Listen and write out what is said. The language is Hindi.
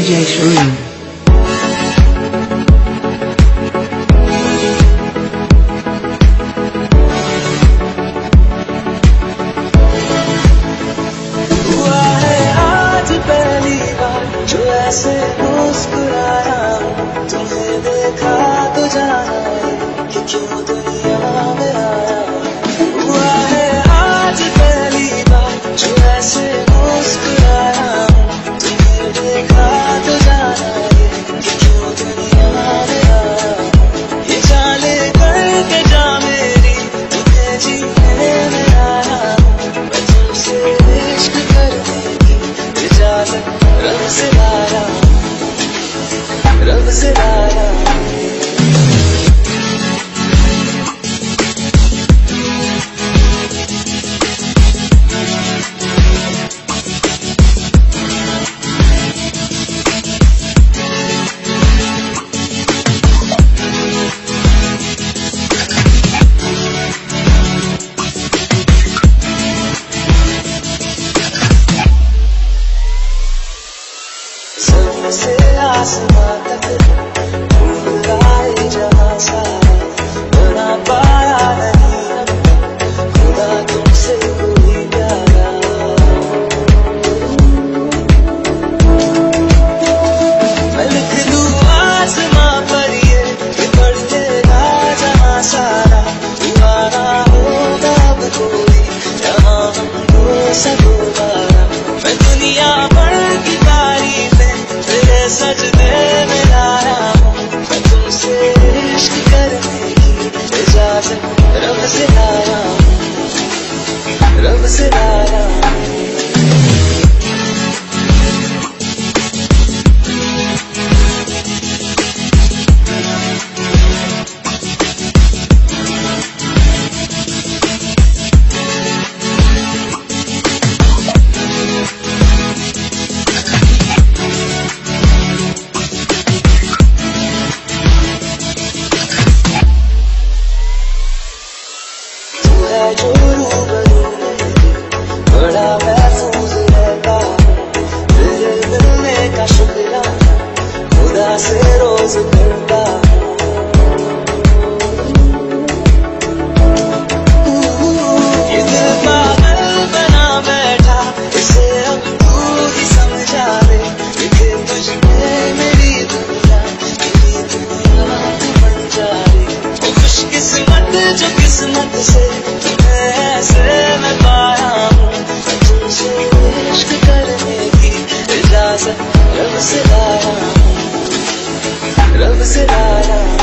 DJ Shireen. हुआ है आज पहली बार जो ऐसे मुस्कुराया हूँ, तुम्हें देखा तो जाना है कि क्यों दुनिया में आया। हुआ है आज पहली बार जो ऐसे मुस्कुराया हूँ, तुम्हें देखा तो जाना है कि क्यों दुनिया में आया। ये चाले करके जा मेरी तुम्हें जीने में आया हूँ, मैं तुमसे इश्क करने की इजाजत रब से लाया, रब से लाया। से आसमां तक ढूंढ लाए जहां सारा, बना पाया नहीं अब तक खुदा तुमसे कोई प्यारा। मैं लिख दूं आसमां पर ये कि बढ़ेगा जहां सारा, हुआ ना होगा अब कोई यहाँ हमको सब दोबारा। मैं दुनिया भर की तारीफें तेरे सजदे में लाया हूँ, मैं तुमसे इश्क करने की इजाजत रब से लाया हूँ, रब से लाया हूँ। जो रूबरू बड़ा महफूज रहता हूँ, तेरे मिलने का शुक्रिया खुदा से रोज करता हूँ। ये दिल पागल बना बैठा, इसे अब तू ही समझा दे, लिखे तुझमें मेरी दुनिया तू बन जाए। वो खुशकिस्मत जो किस्मत से ऐसे मैं पाया हूँ, मैं तुमसे इश्क करने की इजाजत रब से लाया, रब से लाया।